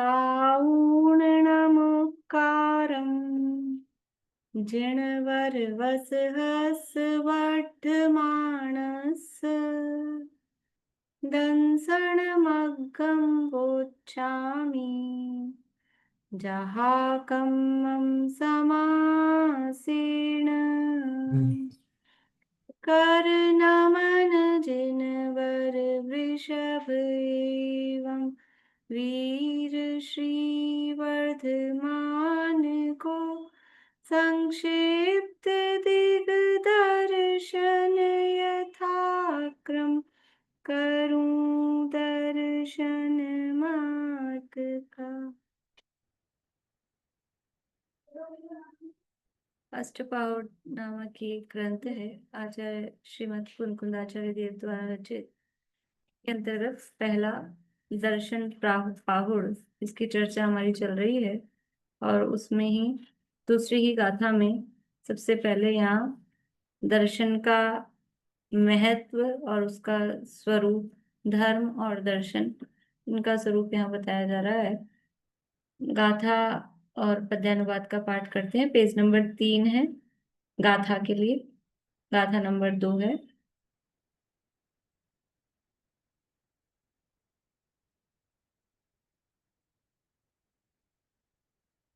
आऊर्णमुक्कारम् जिणवर वस हस वठमानस दंसनमग्गं वोच्छामि जहाकम्मं समासेन कर्णमन जिनवर वृषभ एवं वीर श्रीवर्धमान को संक्षिप्त दिग्दर्शन यथाक्रम करूं दर्शन मार्ग का। अष्टपाव नामक एक ग्रंथ है, आचार्य श्रीमद कुंकुंदाचार्य देव द्वारा रचित। के अंतर्गत पहला दर्शन पाहुड़, इसकी चर्चा हमारी चल रही है और उसमें ही दूसरी ही गाथा में सबसे पहले यहाँ दर्शन का महत्व और उसका स्वरूप, धर्म और दर्शन, इनका स्वरूप यहाँ बताया जा रहा है। गाथा और पद्यानुवाद का पाठ करते हैं। पेज नंबर 3 है गाथा के लिए, गाथा नंबर 2 है।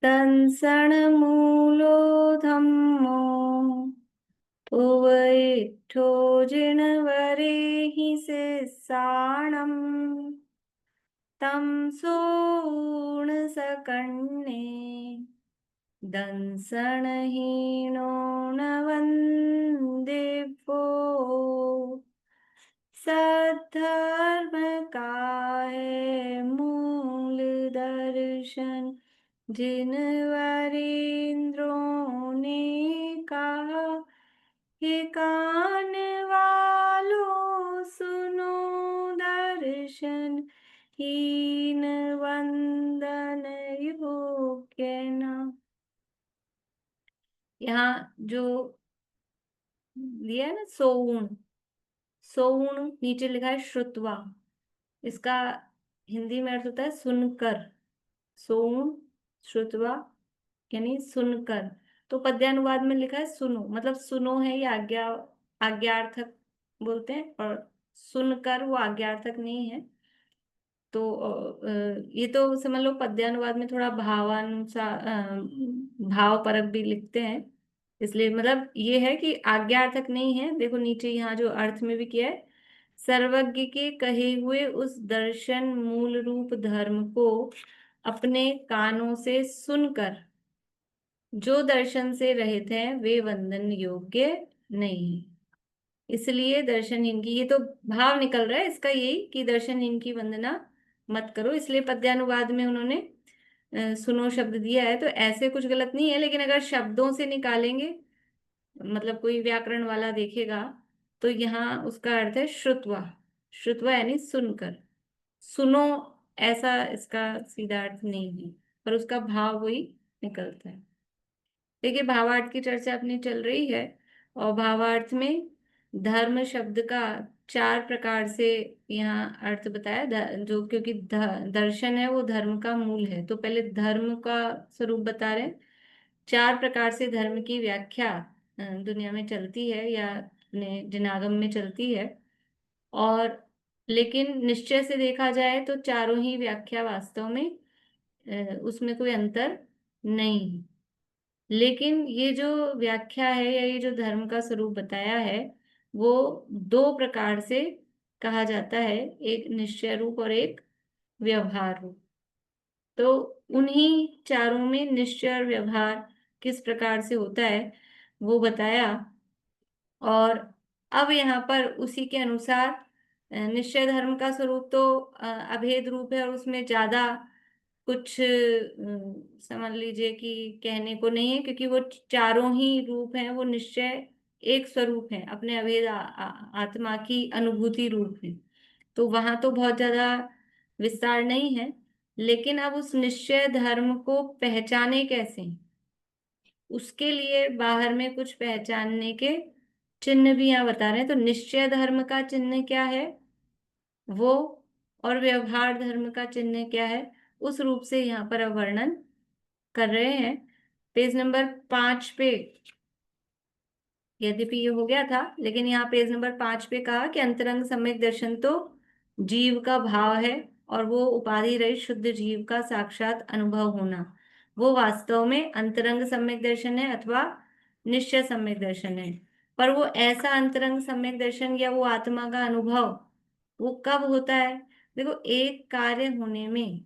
तंसण मूलो धम्मो उवइठ्ठो जिनवरेहि सिस्साणम् तं सोऽर्णसकन्ने दंसनहीनो न वन्देभ्यो सद्धर्म का है मूल दर्शन जिनवरेंद्रों ने कहा, हे कान वालों सुनो दर्शन हीन वंदन योग्य न। यहाँ जो लिया है ना सोऊण, सोऊण नीचे लिखा है श्रुत्वा, इसका हिंदी में अर्थ होता है सुनकर। सोऊण श्रुत्वा यानी सुनकर। तो पद्यानुवाद में लिखा है सुनो, मतलब सुनो है ये आज्ञा, आज्ञार्थक बोलते हैं, और सुनकर वो आज्ञार्थक नहीं है। तो ये तो समझ लो पद्यानुवाद में थोड़ा भावानुसार भाव परक भी लिखते हैं, इसलिए मतलब ये है कि आज्ञार्थक नहीं है। देखो नीचे यहाँ जो अर्थ में भी किया है, सर्वज्ञ के कहे हुए उस दर्शन मूल रूप धर्म को अपने कानों से सुनकर जो दर्शन से रहित हैं वे वंदन योग्य नहीं। इसलिए दर्शनहीन की, ये तो भाव निकल रहा है इसका यही कि दर्शनहीन की वंदना मत करो, इसलिए पद्यानुवाद में उन्होंने सुनो शब्द दिया है। तो ऐसे कुछ गलत नहीं है, लेकिन अगर शब्दों से निकालेंगे, मतलब कोई व्याकरण वाला देखेगा, तो यहाँ उसका अर्थ है श्रुत्वा। श्रुत्वा यानी सुनकर, सुनो ऐसा इसका सीधा अर्थ नहीं है, पर उसका भाव वही निकलता है। देखिए भावार्थ की चर्चा अपनी चल रही है, और भावार्थ में धर्म शब्द का 4 प्रकार से यहाँ अर्थ बताया, जो क्योंकि दर्शन है वो धर्म का मूल है, तो पहले धर्म का स्वरूप बता रहे हैं। 4 प्रकार से धर्म की व्याख्या दुनिया में चलती है या अपने जिनागम में चलती है, और लेकिन निश्चय से देखा जाए तो चारों ही व्याख्या वास्तव में उसमें कोई अंतर नहीं है। लेकिन ये जो व्याख्या है या ये जो धर्म का स्वरूप बताया है, वो 2 प्रकार से कहा जाता है, एक निश्चय रूप और एक व्यवहार रूप। तो उन्हीं चारों में निश्चय और व्यवहार किस प्रकार से होता है वो बताया, और अब यहाँ पर उसी के अनुसार निश्चय धर्म का स्वरूप तो अभेद रूप है, और उसमें ज्यादा कुछ समझ लीजिए कि कहने को नहीं है, क्योंकि वो चारों ही रूप हैं, वो निश्चय एक स्वरूप है, अपने अभेद आत्मा की अनुभूति रूप है। तो वहां तो बहुत ज्यादा विस्तार नहीं है, लेकिन अब उस निश्चय धर्म को पहचाने कैसे, उसके लिए बाहर में कुछ पहचानने के चिन्ह भी यहाँ बता रहे हैं। तो निश्चय धर्म का चिन्ह क्या है वो, और व्यवहार धर्म का चिन्ह क्या है उस रूप से यहाँ पर अब वर्णन कर रहे हैं। पेज नंबर 5 पे, यद्यपि ये हो गया था, लेकिन यहाँ पेज नंबर 5 पे कहा कि अंतरंग सम्यक दर्शन तो जीव का भाव है, और वो उपाधि रहित शुद्ध जीव का साक्षात अनुभव होना, वो वास्तव में अंतरंग सम्यक दर्शन है अथवा निश्चय सम्यक दर्शन है। पर वो ऐसा अंतरंग सम्यक दर्शन या वो आत्मा का अनुभव वो कब होता है? देखो, एक कार्य होने में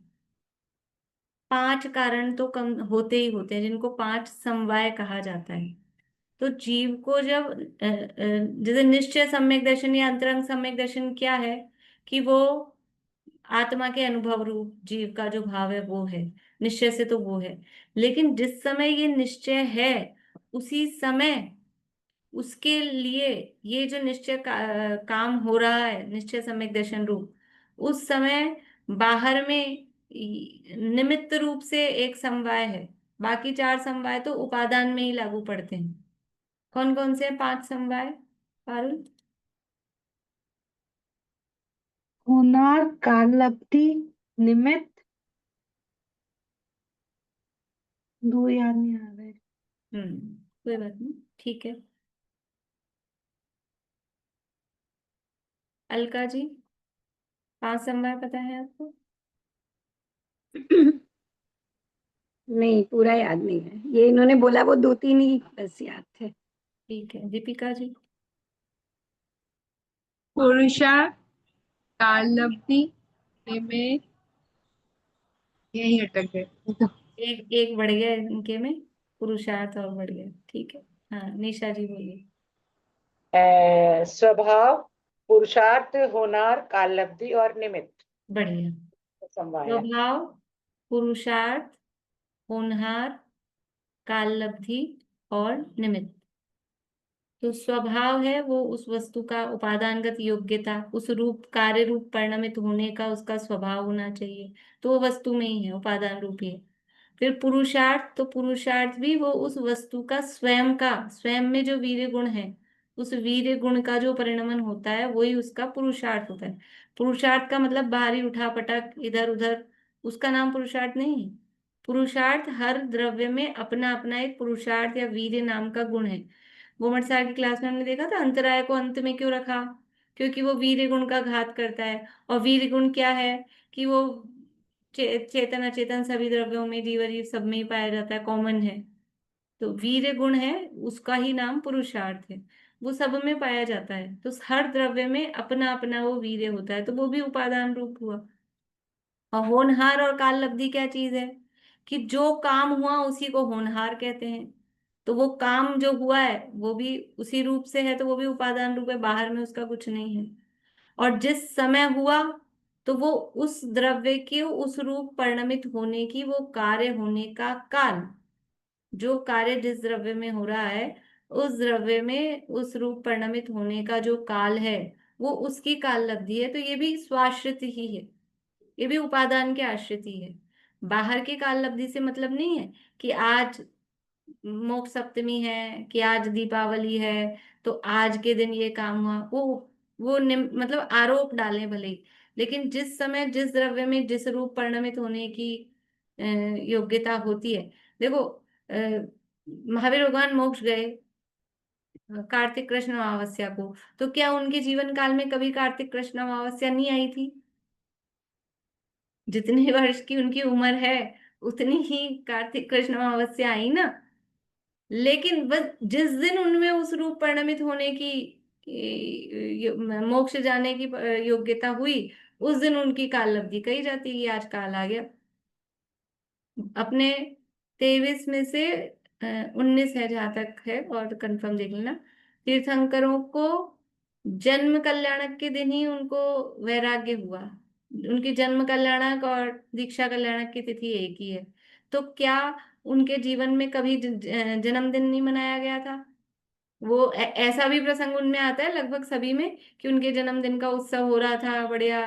5 कारण तो कम होते ही होते हैं, जिनको 5 समवाय कहा जाता है। तो जीव को जब जैसे निश्चय सम्यक दर्शन या अंतरंग सम्यक दर्शन क्या है, कि वो आत्मा के अनुभव रूप जीव का जो भाव है वो है, निश्चय से तो वो है। लेकिन जिस समय ये निश्चय है, उसी समय उसके लिए ये जो निश्चय काम हो रहा है, निश्चय सम्यक दर्शन रूप, उस समय बाहर में निमित्त रूप से एक समवाय है। बाकी 4 समवाय तो उपादान में ही लागू पड़ते हैं। कौन कौन से 5 समवाय, पारुल? होनार, कालब्धि, निमित्त। दो याद नहीं आ रहे। कोई बात नहीं, ठीक है। अलका जी, 5 समवाय पता है आपको? नहीं, पूरा याद नहीं है। ये इन्होंने बोला वो दो तीन ही बस याद थे। ठीक है, दीपिका जी। पुरुषार्थ, कालब्धि, निमित्त, यही अटक गए। एक एक बढ़ गया इनके में, पुरुषार्थ और बढ़ गया, ठीक है। हाँ, निशा जी बोलिए। स्वभाव, पुरुषार्थ, होनार, कालब्धि और निमित्त बढ़िया। समवाय है। स्वभाव, पुरुषार्थ, होनहार, काललब्धि और निमित्त। तो स्वभाव है वो उस वस्तु का उपादानगत योग्यता, उस रूप कार्य रूप परिणमित होने का उसका स्वभाव होना चाहिए। तो वो वस्तु में ही है, उपादान रूप ही है। फिर पुरुषार्थ, तो पुरुषार्थ भी वो उस वस्तु का स्वयं का, स्वयं में जो वीर्य गुण है, उस वीर्य गुण का जो परिणमन होता है वही उसका पुरुषार्थ होता है। पुरुषार्थ का मतलब बाहरी उठा पटक इधर उधर, उसका नाम पुरुषार्थ नहीं है। पुरुषार्थ हर द्रव्य में अपना अपना एक पुरुषार्थ या वीर्य नाम का गुण है। गोमट सार की क्लास में हमने देखा था अंतराय को अंत में क्यों रखा, क्योंकि वो वीर्य गुण का घात करता है। और वीर्य गुण क्या है, कि वो चेतन अचेतन सभी द्रव्यों में, जीव अजीव सब में ही पाया जाता है, कॉमन है। तो वीर्य गुण है, उसका ही नाम पुरुषार्थ है। वो सब में पाया जाता है, तो हर द्रव्य में अपना अपना वो वीर्य होता है, तो वो भी उपादान रूप हुआ। और होनहार और काल लब्धि क्या चीज है, कि जो काम हुआ उसी को होनहार कहते हैं। तो वो काम जो हुआ है वो भी उसी रूप से है, तो वो भी उपादान रूप है, बाहर में उसका कुछ नहीं है। और जिस समय हुआ, तो वो उस द्रव्य के उस रूप परिणमित होने की, वो कार्य होने का काल, जो कार्य जिस द्रव्य में हो रहा है, उस द्रव्य में उस रूप परिणमित होने का जो काल है, वो उसकी काल लब्धि है। तो ये भी स्वाश्रित ही है, ये भी उपादान के आश्रित ही है। बाहर की काल लब्धि से मतलब नहीं है कि आज मोक्ष सप्तमी है, कि आज दीपावली है, तो आज के दिन ये काम हुआ, वो मतलब आरोप डालें भले ही, लेकिन जिस समय जिस द्रव्य में जिस रूप परिणमित होने की योग्यता होती है। देखो, महावीर भगवान मोक्ष गए कार्तिक कृष्ण अमावस्या को, तो क्या उनके जीवन काल में कभी कार्तिक कृष्ण अमावस्या नहीं आई थी? जितने वर्ष की उनकी उम्र है, उतनी ही कार्तिक कृष्ण अमावस्या आई ना। लेकिन बस जिस दिन उनमें उस रूप परिणमित होने की, मोक्ष जाने की योग्यता हुई, उस दिन उनकी काल लब्धि कही जाती है कि आज काल आ गया। अपने 23 में से 19 है जहां तक है, और कंफर्म देख लेना। तीर्थंकरों को जन्म कल्याणक के दिन ही उनको वैराग्य हुआ। उनकी जन्म कल्याणक और दीक्षा कल्याणक की तिथि एक ही है। तो क्या उनके जीवन में कभी जन्मदिन नहीं मनाया गया था? वो ऐसा भी प्रसंग उनमें आता है लगभग सभी में, कि उनके जन्मदिन का उत्सव हो रहा था बढ़िया,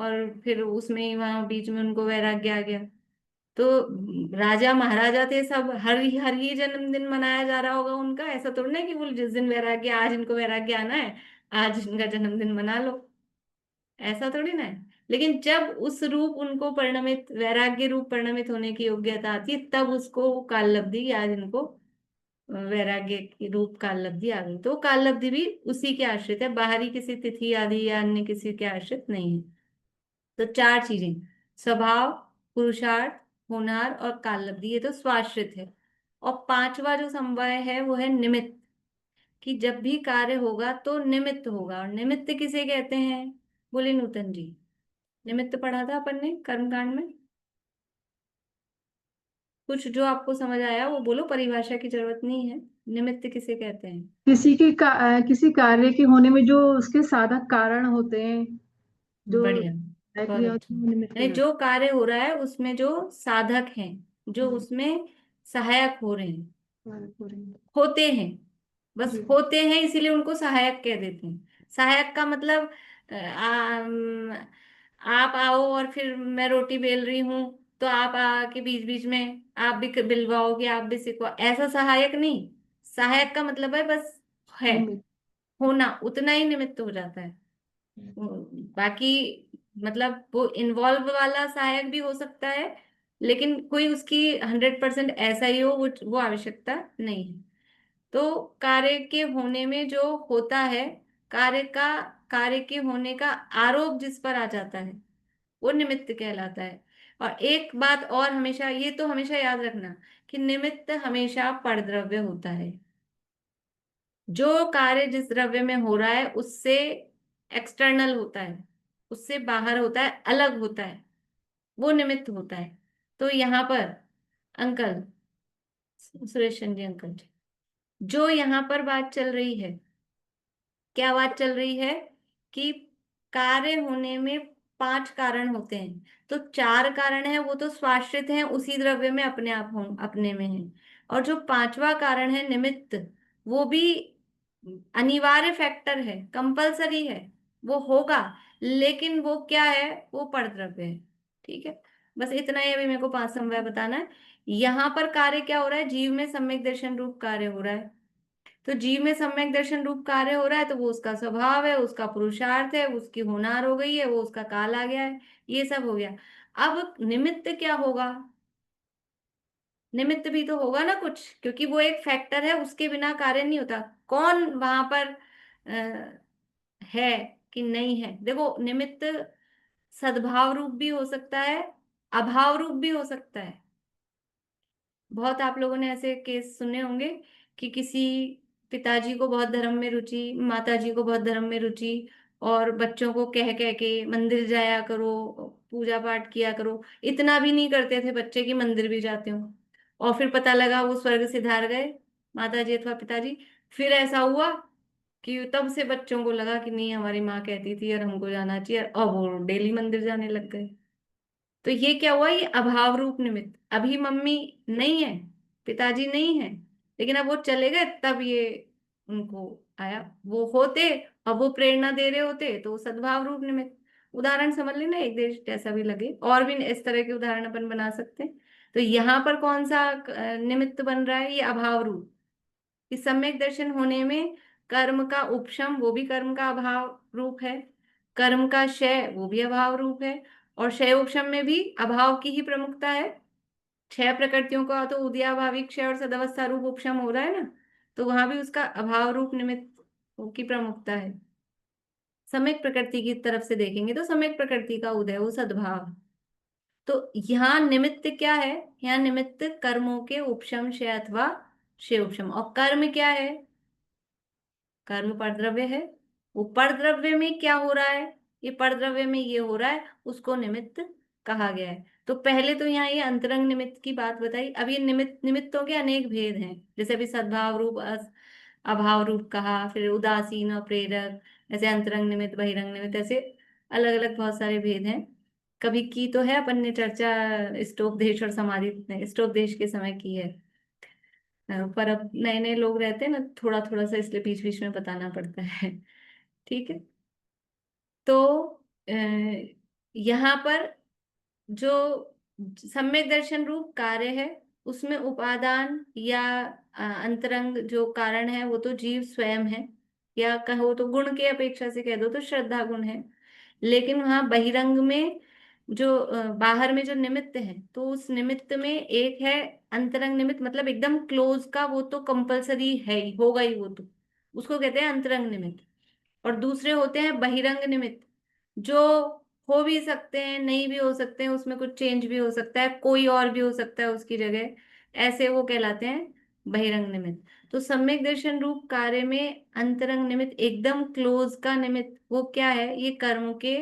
और फिर उसमें ही वहां बीच में उनको वैराग्य आ गया। तो राजा महाराजा थे सब, हर ही जन्मदिन मनाया जा रहा होगा उनका। ऐसा थोड़ी ना कि वो जिस दिन वैराग्य, आज इनको वैराग्य आना है, आज इनका जन्मदिन मना लो, ऐसा थोड़ी ना है। लेकिन जब उस रूप उनको परिणमित, वैराग्य रूप परिणमित होने की योग्यता आती है, तब उसको काल लब्धि, या जिनको वैराग्य की रूप काल लब्धि आ गई, तो काल लब्धि भी उसी के आश्रित है, बाहरी किसी तिथि आदि या अन्य किसी के आश्रित नहीं है। तो चार चीजें, स्वभाव, पुरुषार्थ, होनहार और काल लब्धि, ये तो स्वाश्रित है। और पांचवा जो समवाय है वो है निमित्त, कि जब भी कार्य होगा तो निमित्त होगा। और निमित्त किसे कहते हैं? बोले नूतन जी। निमित्त पढ़ा था अपन ने कर्मकांड में। कुछ जो आपको समझ आया वो बोलो, परिभाषा की जरूरत नहीं है। निमित्त किसे कहते हैं? किसी कार्य के होने में जो उसके साधक कारण होते हैं, जो बढ़िया, बहुत क्रिया अच्छा। होती है, वो निमित्त यानी कहलाते जो कार्य हो रहा है उसमें जो साधक हैं, जो हैं। उसमें सहायक हो रहे हैं, पूरे। होते हैं, बस जी। होते हैं इसीलिए उनको सहायक कह देते हैं। सहायक का मतलब आप आओ और फिर मैं रोटी बेल रही हूं, तो आप आके बीच बीच में आप भी बिलवाओगे, आप भी सिखवा, ऐसा सहायक नहीं। सहायक का मतलब है बस है, निमित्त। होना, उतना ही निमित्त हो जाता है। बाकी मतलब वो इन्वॉल्व वाला सहायक भी हो सकता है, लेकिन कोई उसकी 100% ऐसा ही हो, वो आवश्यकता नहीं है। तो कार्य के होने में जो होता है, कार्य का, कार्य के होने का आरोप जिस पर आ जाता है, वो निमित्त कहलाता है। और एक बात और हमेशा, ये तो हमेशा याद रखना, कि निमित्त हमेशा परद्रव्य होता है। जो कार्य जिस द्रव्य में हो रहा है उससे एक्सटर्नल होता है, उससे बाहर होता है, अलग होता है, वो निमित्त होता है। तो यहाँ पर अंकल, सुरेश चंद्र जी अंकल जी, जो यहाँ पर बात चल रही है, क्या बात चल रही है? कि कार्य होने में पांच कारण होते हैं, तो चार कारण है वो तो स्वाश्रित हैं, उसी द्रव्य में अपने आप हो, अपने में है। और जो पांचवा कारण है निमित्त, वो भी अनिवार्य फैक्टर है, कंपलसरी है, वो होगा, लेकिन वो क्या है? वो परद्रव्य है। ठीक है, बस इतना ही अभी मेरे को पांच समवाय बताना है। यहाँ पर कार्य क्या हो रहा है? जीव में सम्यक दर्शन रूप कार्य हो रहा है। तो जीव में सम्यक दर्शन रूप कार्य हो रहा है, तो वो उसका स्वभाव है, उसका पुरुषार्थ है, उसकी होनार हो गई है, वो उसका काल आ गया है, ये सब हो गया। अब निमित्त क्या होगा? निमित्त भी तो होगा ना कुछ, क्योंकि वो एक फैक्टर है, उसके बिना कार्य नहीं होता। कौन वहां पर है कि नहीं है? देखो, निमित्त सद्भाव रूप भी हो सकता है, अभाव रूप भी हो सकता है। बहुत आप लोगों ने ऐसे केस सुने होंगे कि किसी पिताजी को बहुत धर्म में रुचि, माताजी को बहुत धर्म में रुचि, और बच्चों को कह कह के मंदिर जाया करो, पूजा पाठ किया करो, इतना भी नहीं करते थे बच्चे की मंदिर भी जाते हो, और फिर पता लगा वो स्वर्ग सिधार गए, माताजी अथवा पिताजी। फिर ऐसा हुआ कि तब से बच्चों को लगा कि नहीं, हमारी माँ कहती थी और हमको जाना चाहिए, और वो डेली मंदिर जाने लग गए। तो ये क्या हुआ? ये अभाव रूप निमित्त। अभी मम्मी नहीं है, पिताजी नहीं है, लेकिन अब वो चले गए, तब ये उनको आया। वो होते, अब वो प्रेरणा दे रहे होते, तो वो सद्भाव रूप निमित्त। उदाहरण समझ लेना, एक देश जैसा भी लगे, और भी इस तरह के उदाहरण अपन बना सकते हैं। तो यहाँ पर कौन सा निमित्त बन रहा है? ये अभाव रूप। इस सम्यक दर्शन होने में कर्म का उपशम, वो भी कर्म का अभाव रूप है। कर्म का क्षय, वो भी अभाव रूप है। और क्षय उपशम में भी अभाव की ही प्रमुखता है। छह प्रकृतियों का तो उदयाभावी, क्षय और सदवस्था रूप उपशम हो रहा है ना, तो वहां भी उसका अभाव रूप निमित्त की प्रमुखता है। सम्यक प्रकृति की तरफ से देखेंगे तो सम्यक प्रकृति का उदय, वो सद्भाव। तो यहाँ निमित्त क्या है? यहाँ निमित्त कर्मों के उपशम, क्षय अथवा क्षय उपशम। और कर्म क्या है? कर्म परद्रव्य है। वो परद्रव्य में क्या हो रहा है? ये परद्रव्य में ये हो रहा है, उसको निमित्त कहा गया है। तो पहले तो यहाँ ये अंतरंग निमित्त की बात बताई। अब ये निमित्तों के अनेक भेद हैं, जैसे अभी सद्भाव रूप, अभाव रूप कहा, फिर उदासीन और प्रेरक, ऐसे अंतरंग निमित्त, बहिरंग निमित्त, ऐसे अलग अलग बहुत सारे भेद हैं। कभी की तो है अपन ने चर्चा, स्टोपदेश और समाधि, स्टोपदेश के समय की है। पर अब नए नए लोग रहते हैं ना, थोड़ा थोड़ा सा, इसलिए बीच बीच में बताना पड़ता है। ठीक है। तो अ, यहाँ पर जो सम्यक दर्शन रूप कार्य है, उसमें उपादान या अंतरंग जो कारण है, वो तो जीव स्वयं है, या कहो तो गुण के अपेक्षा से कह दो तो श्रद्धा गुण है। लेकिन वहां बहिरंग में जो बाहर में जो निमित्त है, तो उस निमित्त में एक है अंतरंग निमित्त, मतलब एकदम क्लोज का, वो तो कंपलसरी है ही, होगा ही वो तो, उसको कहते हैं अंतरंग निमित्त। और दूसरे होते हैं बहिरंग निमित्त, जो हो भी सकते हैं, नहीं भी हो सकते हैं, उसमें कुछ चेंज भी हो सकता है, कोई और भी हो सकता है उसकी जगह, ऐसे वो कहलाते हैं बहिरंग निमित्त। तो सम्यक दर्शन रूप कार्य में अंतरंग निमित्त, एकदम क्लोज का निमित्त, वो क्या है? ये कर्म के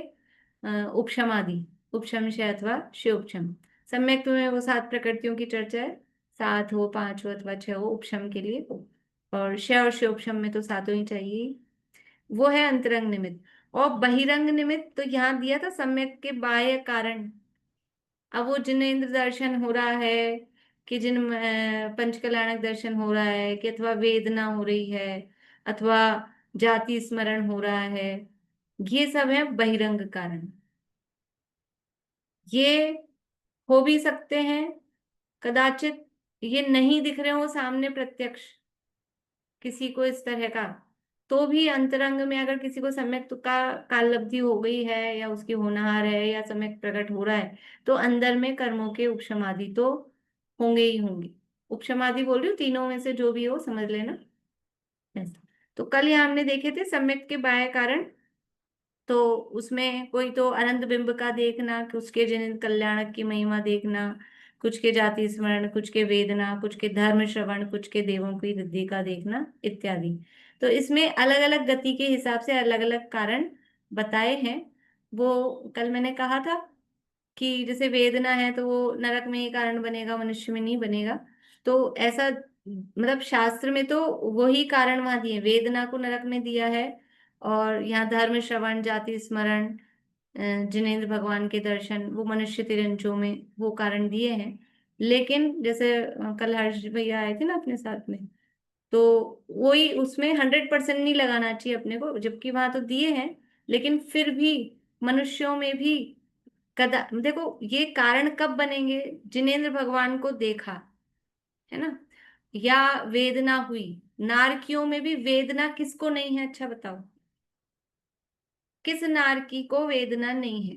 उपशमादि, उपशमशय अथवा शिवोपशम। सम्यक में वो 7 प्रकृतियों की चर्चा है, 7 हो, 5 हो अथवा 6 हो उपशम के लिए, और क्षय और शिवोपशम में तो सातों ही चाहिए ही। वो है अंतरंग निमित्त। और बहिरंग निमित्त तो यहाँ दिया था सम्यक के बाह्य कारण। अब वो जिनेंद्र दर्शन हो रहा है, कि जिन पंचकल्याणक दर्शन हो रहा है, कि अथवा वेदना हो रही है, अथवा जाति स्मरण हो रहा है, ये सब है बहिरंग कारण। ये हो भी सकते हैं, कदाचित ये नहीं दिख रहे हो सामने प्रत्यक्ष किसी को इस तरह का, तो भी अंतरंग में अगर किसी को सम्यक का काल लब्धि हो गई है, या उसकी होनहार है, या सम्यक प्रकट हो रहा है, तो अंदर में कर्मों के उपशमादि तो होंगे ही होंगे। उपशमादि बोल रही हूँ, तीनों में से जो भी हो समझ लेना ऐसा। तो कल यहाँ हमने देखे थे सम्यक के बाह्य कारण, तो उसमें कोई तो अनंत बिंब का देखना, कि उसके जिन कल्याणक की महिमा देखना, कुछ के जाति स्मरण, कुछ के वेदना, कुछ के धर्म श्रवण, कुछ के देवों की रिद्धि का देखना इत्यादि। तो इसमें अलग अलग गति के हिसाब से अलग अलग कारण बताए हैं। वो कल मैंने कहा था कि जैसे वेदना है तो वो नरक में ही कारण बनेगा, मनुष्य में नहीं बनेगा। तो ऐसा मतलब शास्त्र में तो वही कारण वहां दिए, वेदना को नरक में दिया है, और यहाँ धर्म श्रवण, जाति स्मरण, जिनेंद्र भगवान के दर्शन, वो मनुष्य तिरंचों में वो कारण दिए हैं। लेकिन जैसे कल हर्ष भैया आए थे ना अपने साथ में, तो वही उसमें 100% नहीं लगाना चाहिए अपने को, जबकि वहां तो दिए हैं, लेकिन फिर भी मनुष्यों में भी कदा देखो ये कारण कब बनेंगे? जिनेंद्र भगवान को देखा है ना, या वेदना हुई। नारकियों में भी वेदना किसको नहीं है? अच्छा बताओ, किस नारकी को वेदना नहीं है?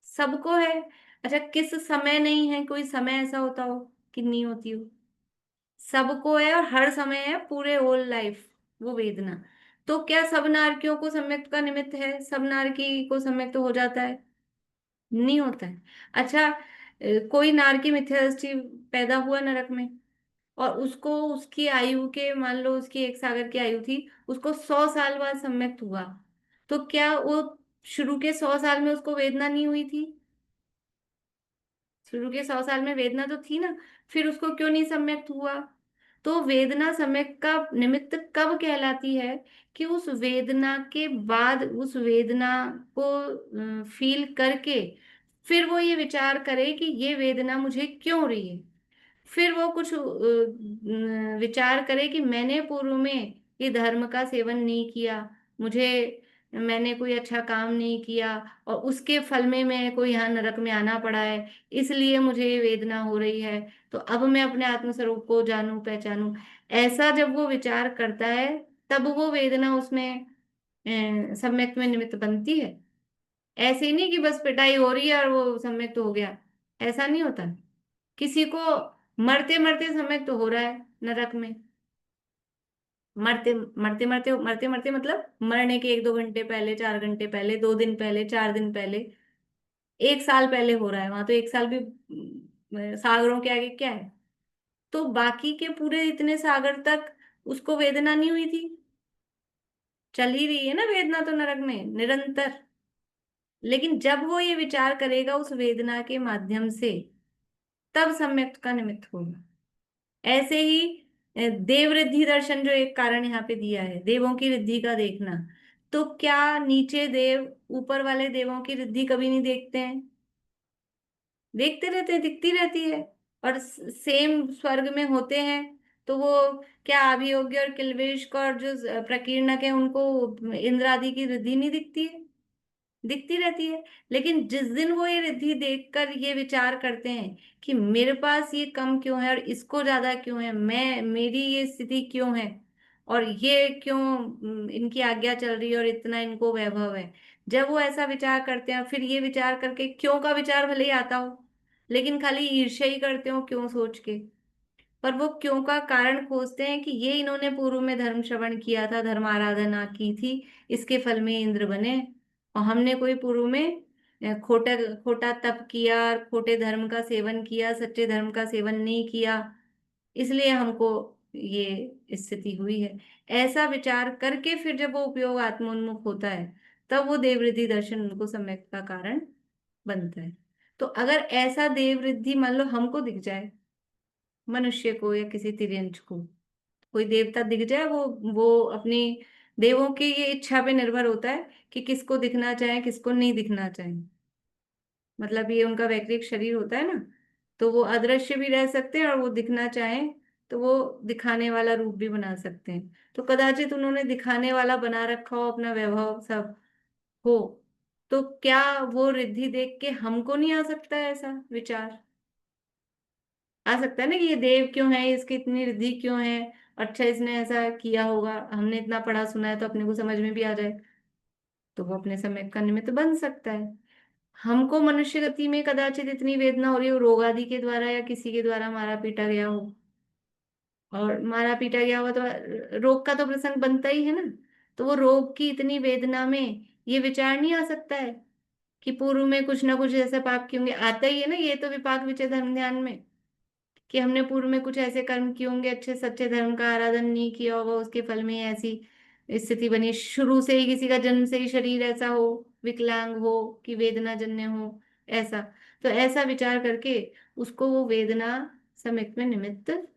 सबको है। अच्छा, किस समय नहीं है? कोई समय ऐसा होता हो कि नहीं होती हो? सबको है, और हर समय है, पूरे होल लाइफ वो वेदना। तो क्या सब नारकियों को सम्यक का निमित्त है? सब नारकी को सम्यक तो हो जाता है? नहीं होता है। अच्छा, कोई नारकी मिथ्या दृष्टि पैदा हुआ नरक में, और उसको उसकी आयु के, मान लो उसकी 1 सागर की आयु थी, उसको 100 साल बाद सम्यक्त हुआ, तो क्या वो शुरू के 100 साल में उसको वेदना नहीं हुई थी? शुरू के 100 साल में वेदना तो थी ना, फिर उसको क्यों नहीं सम्यक्त हुआ? तो वेदना सम्यक का निमित्त कब कहलाती है? कि उस वेदना के बाद, उस वेदना को फील करके, फिर वो ये विचार करे कि ये वेदना मुझे क्यों हो रही है। फिर वो कुछ विचार करे कि मैंने पूर्व में ये धर्म का सेवन नहीं किया, मुझे, मैंने कोई अच्छा काम नहीं किया, और उसके फल में मैं कोई यहाँ नरक में आना पड़ा है, इसलिए मुझे ये वेदना हो रही है। तो अब मैं अपने आत्मस्वरूप को जानूं, पहचानूं। ऐसा जब वो विचार करता है, तब वो वेदना उसमें सम्यक में निमित्त बनती है। ऐसे ही नहीं कि बस पिटाई हो रही है और वो सम्यक तो हो गया, ऐसा नहीं होता। किसी को मरते मरते सम्यक तो हो रहा है नरक में, मरते मरते मरते मरते मरते मतलब मरने के 1-2 घंटे पहले, 4 घंटे पहले, 2 दिन पहले, 4 दिन पहले, 1 साल पहले हो रहा है। वहां तो 1 साल भी सागरों के आगे क्या है? तो बाकी के पूरे इतने सागर तक उसको वेदना नहीं हुई थी? चल ही रही है ना वेदना तो नरक में निरंतर। लेकिन जब वो ये विचार करेगा उस वेदना के माध्यम से, तब सम्यक का निमित्त होगा। ऐसे ही देव रिद्धि दर्शन, जो एक कारण यहाँ पे दिया है, देवों की रिद्धि का देखना, तो क्या नीचे देव ऊपर वाले देवों की रिद्धि कभी नहीं देखते हैं? देखते रहते हैं, दिखती रहती है। और सेम स्वर्ग में होते हैं, तो वो क्या अभियोग्य और किल्वेश का, और जो प्रकीर्णक है, उनको इंद्र आदि की रिद्धि नहीं दिखती है? दिखती रहती है। लेकिन जिस दिन वो ये रिद्धि देखकर ये विचार करते हैं कि मेरे पास ये कम क्यों है और इसको ज्यादा क्यों है, मैं, मेरी ये स्थिति क्यों है, और ये क्यों इनकी आज्ञा चल रही है और इतना इनको वैभव है, जब वो ऐसा विचार करते हैं, फिर ये विचार करके क्यों का विचार भले ही आता हो, लेकिन खाली ईर्ष्या ही करते हो क्यों सोच के, पर वो क्यों का कारण खोजते हैं कि ये इन्होंने पूर्व में धर्म श्रवण किया था, धर्म आराधना की थी, इसके फल में इंद्र बने, और हमने कोई पूर्व में खोटा खोटा तप किया और खोटे धर्म का सेवन किया, सच्चे धर्म का सेवन नहीं किया, इसलिए हमको ये स्थिति हुई है। ऐसा विचार करके फिर जब वो उपयोग आत्मोन्मुख होता है, तब वो देववृद्धि दर्शन उनको सम्यक का कारण बनता है। तो अगर ऐसा देववृद्धि मान लो हमको दिख जाए, मनुष्य को या किसी तिर्यंच को कोई देवता दिख जाए, वो अपनी देवों की ये इच्छा पे निर्भर होता है कि किसको दिखना चाहे किसको नहीं दिखना चाहे। मतलब ये उनका वैकृत शरीर होता है ना, तो वो अदृश्य भी रह सकते हैं, और वो दिखना चाहें तो वो दिखाने वाला रूप भी बना सकते हैं। तो कदाचित उन्होंने दिखाने वाला बना रखा हो, अपना वैभव सब हो, तो क्या वो रिद्धि देख के हमको नहीं आ सकता है ऐसा विचार? आ सकता है ना कि ये देव क्यों है, इसकी इतनी रिद्धि क्यों है, अच्छा इसने ऐसा किया होगा, हमने इतना पढ़ा सुना है तो अपने को समझ में भी आ जाए, तो वो अपने समय का निमित्त बन सकता है। हमको मनुष्य गति में कदाचित इतनी वेदना हो रही हो, रोग आदि के द्वारा या किसी के द्वारा मारा पीटा गया हो, और मारा पीटा गया हुआ तो रोग का तो प्रसंग बनता ही है ना, तो वो रोग की इतनी वेदना में ये विचार नहीं आ सकता है कि पूर्व में कुछ ना कुछ ऐसे पाप किए होंगे? आता ही है ना ये तो विपाक विचय धर्म ध्यान में, कि हमने पूर्व में कुछ ऐसे कर्म किए होंगे, अच्छे सच्चे धर्म का आराधन नहीं किया होगा, उसके फल में ऐसी स्थिति बनी, शुरू से ही किसी का जन्म से ही शरीर ऐसा हो, विकलांग हो, कि वेदना जन्य हो, ऐसा। तो ऐसा विचार करके उसको वो वेदना समित में निमित्त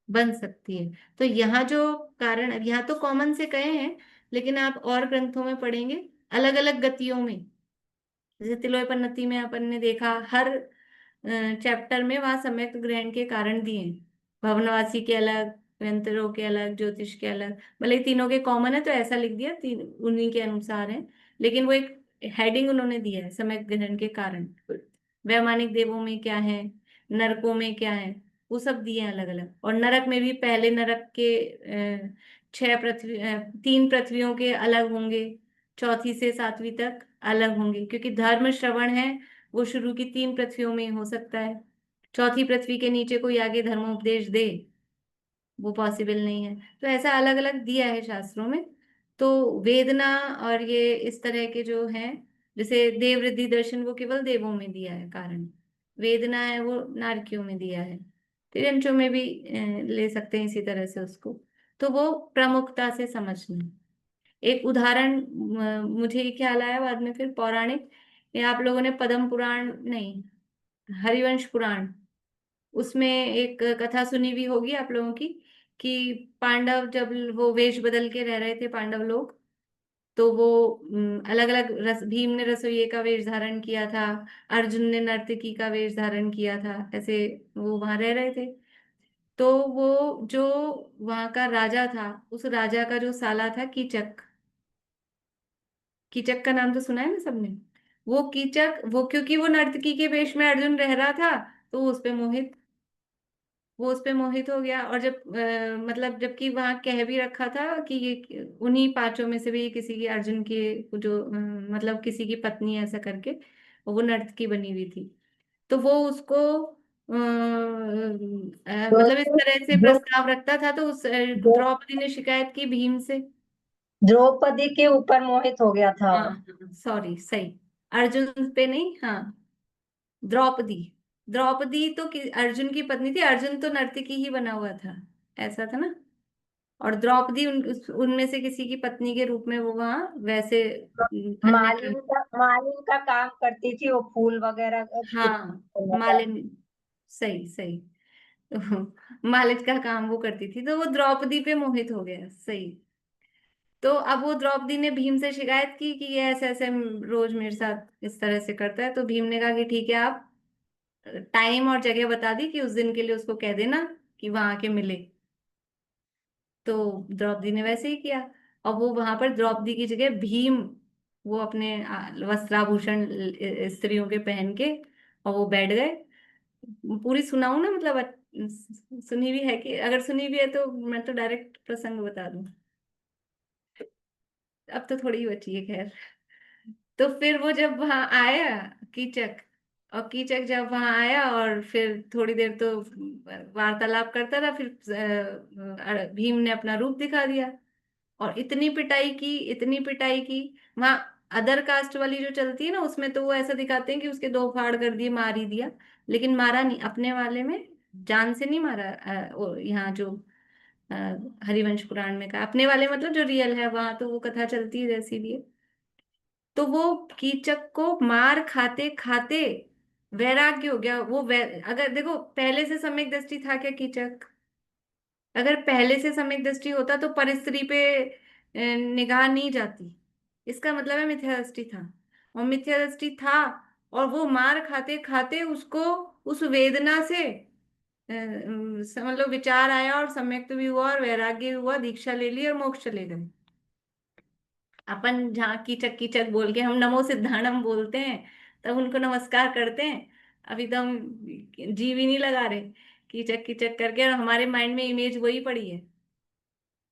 बन सकती है। तो यहाँ जो कारण, यहाँ तो कॉमन से कहे हैं, लेकिन आप और ग्रंथों में पढ़ेंगे अलग अलग गतियों में, जैसे तिलोपन्नति में अपन ने देखा हर चैप्टर में वहां सम्यक ग्रहण के कारण दिए हैं, भवनवासी के अलग, व्यंतरों के अलग, ज्योतिष के अलग, भले ही तीनों के कॉमन है तो ऐसा लिख दिया, तीन उन्हीं के अनुसार है, लेकिन वो एक हेडिंग उन्होंने दिया है सम्यक ग्रहण के कारण। वैमानिक देवों में क्या है, नरकों में क्या है, वो सब दिए हैं अलग अलग। और नरक में भी पहले नरक के 6 पृथ्वी, 3 पृथ्वियों के अलग होंगे, चौथी से 7वीं तक अलग होंगे, क्योंकि धर्म श्रवण है वो शुरू की 3 पृथ्वियों में ही हो सकता है। चौथी पृथ्वी के नीचे कोई आगे धर्मोपदेश दे, वो पॉसिबल नहीं है। तो ऐसा अलग अलग दिया है शास्त्रों में। तो वेदना और ये इस तरह के जो हैं, जैसे देव वृद्धि दर्शन वो केवल देवों में दिया है कारण, वेदना है वो नारकियों में दिया है, तिरंचों में भी ले सकते हैं इसी तरह से उसको। तो वो प्रमुखता से समझना। एक उदाहरण मुझे ये ख्याल आया बाद में, फिर पौराणिक, ये आप लोगों ने पद्म पुराण नहीं, हरिवंश पुराण, उसमें एक कथा सुनी हुई होगी आप लोगों की, कि पांडव जब वो वेश बदल के रह रहे थे पांडव लोग, तो वो अलग अलग भीम ने रसोइये का वेश धारण किया था, अर्जुन ने नर्तकी का वेश धारण किया था, ऐसे वो वहां रह रहे थे। तो वो जो वहां का राजा था, उस राजा का जो साला था कीचक, कीचक का नाम तो सुना है ना सबने। वो कीचक, वो क्योंकि वो नर्तकी के वेश में अर्जुन रह रहा था, तो वो उस पे मोहित हो गया। और जब मतलब जबकि वहां कह भी रखा था कि ये उन्हीं 5 में से भी किसी की, अर्जुन की जो मतलब किसी की पत्नी है, ऐसा करके वो नर्तकी बनी हुई थी, तो वो उसको मतलब इस तरह से द्रौ- प्रस्ताव रखता था, तो उस द्रौ- द्रौपदी ने शिकायत की भीम से। द्रौपदी के ऊपर मोहित हो गया था। हाँ, सॉरी, सही, अर्जुन पे नहीं, हाँ, द्रौपदी। द्रौपदी तो अर्जुन की पत्नी थी, अर्जुन तो नर्तकी ही बना हुआ था, ऐसा था ना। और द्रौपदी उनमें से किसी की पत्नी के रूप में वो वहां वैसे अन्य मालिन का काम करती थी, वो फूल वगैरह हाँ, मालिनी, सही सही। तो मालिक का काम वो करती थी, तो वो द्रौपदी पे मोहित हो गया, सही। तो अब वो द्रौपदी ने भीम से शिकायत की कि ये ऐसे ऐसे रोज मेरे साथ इस तरह से करता है, तो भीम ने कहा कि ठीक है, आप टाइम और जगह बता दी कि उस दिन के लिए उसको कह देना कि वहां आके मिले। तो द्रौपदी ने वैसे ही किया, और वो वहां पर द्रौपदी की जगह भीम, वो अपने वस्त्राभूषण स्त्रियों के पहन के, और वो बैठ गए। पूरी सुनाऊं ना, मतलब सुनी भी है कि, अगर सुनी भी है तो मैं तो डायरेक्ट प्रसंग बता दूं, अब तो थोड़ी ही बची है खैर। तो फिर वो जब वहां आया, कीचक, और कीचक जब वहां आया और फिर थोड़ी देर तो वार्तालाप करता रहा, फिर भीम ने अपना रूप दिखा दिया और इतनी पिटाई की, इतनी पिटाई की। वहां अदर कास्ट वाली जो चलती है ना, उसमें तो वो ऐसा दिखाते हैं कि उसके दो फाड़ कर दिए, मार ही दिया, लेकिन मारा नहीं। अपने वाले में जान से नहीं मारा। यहाँ जो अ, हरिवंश पुराण में कहा, अपने वाले मतलब जो रियल है, वहां तो वो कथा चलती है जैसी भी है। तो वो कीचक को मार खाते खाते वैराग्य हो गया। अगर देखो, पहले से सम्यक दृष्टि था क्या कीचक? अगर पहले से सम्यक दृष्टि होता तो परिस्त्री पे निगाह नहीं जाती। इसका मतलब है मिथ्या दृष्टि था, और मिथ्या दृष्टि था, और वो मार खाते खाते उसको उस वेदना से समझ लो विचार आया, और सम्यक्त भी हुआ, और वैराग्य हुआ, दीक्षा ले ली और मोक्ष चले गए। अपन जहाँ कीचक कीचक बोल के हम नमो सिद्धाणम बोलते हैं, तब उनको नमस्कार करते हैं। अभी तो हम जी भी नहीं लगा रहे कीचक कीचक करके, और हमारे माइंड में इमेज वही पड़ी है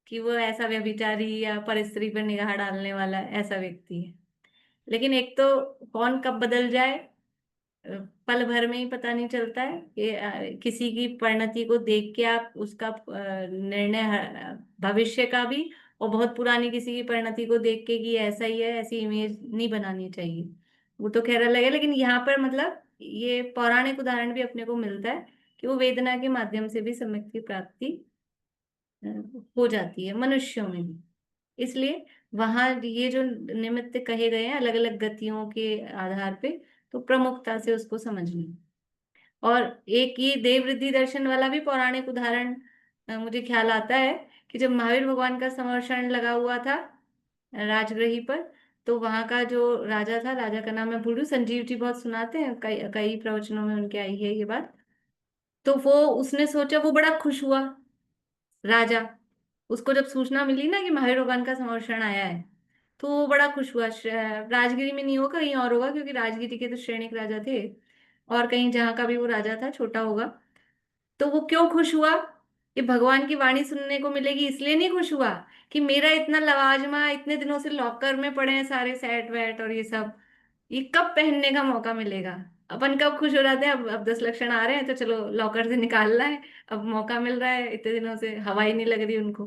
कि वो ऐसा व्यभिचारी या परस्त्री पर निगाह डालने वाला ऐसा व्यक्ति है। लेकिन एक तो कौन कब बदल जाए पल भर में ही पता नहीं चलता है। कि किसी की परिणति को देख के आप उसका निर्णय भविष्य का भी, और बहुत पुरानी किसी की परिणति को देख के कि ऐसा ही है, ऐसी इमेज नहीं बनानी चाहिए। वो तो खैर अलग है, लेकिन यहाँ पर मतलब ये पौराणिक उदाहरण भी अपने को मिलता है कि वो वेदना के माध्यम से भी सम्यक की प्राप्ति अ, हो जाती है मनुष्यों में भी। इसलिए वहां ये जो निमित्त कहे गए हैं अलग अलग गतियों के आधार पे, तो प्रमुखता से उसको समझना। और एक ये देववृद्धि दर्शन वाला भी पौराणिक उदाहरण मुझे ख्याल आता है कि जब महावीर भगवान का समर्षण लगा हुआ था राजगृही पर, तो वहां का जो राजा था, राजा का नाम मैं भूल रही हूँ, संजीव जी बहुत सुनाते हैं, कई कई प्रवचनों में उनके आई है ये बात। तो वो उसने सोचा, वो बड़ा खुश हुआ राजा, उसको जब सूचना मिली ना कि महावीर भगवान का समर्षण आया है, तो वो बड़ा खुश हुआ। राजगिरी में नहीं होगा, कहीं और होगा, क्योंकि राजगिरी के तो श्रेणिक राजा थे, और कहीं जहाँ का भी वो राजा था छोटा होगा। तो वो क्यों खुश हुआ कि भगवान की वाणी सुनने को मिलेगी, इसलिए नहीं खुश हुआ कि मेरा इतना लवाजमा इतने दिनों से लॉकर में पड़े हैं सारे सेट वेट और ये सब, ये कब पहनने का मौका मिलेगा। अपन कब खुश हो जाते हैं, अब 10 लक्षण आ रहे हैं तो चलो लॉकर से निकालना है, अब मौका मिल रहा है, इतने दिनों से हवा ही नहीं लग रही उनको।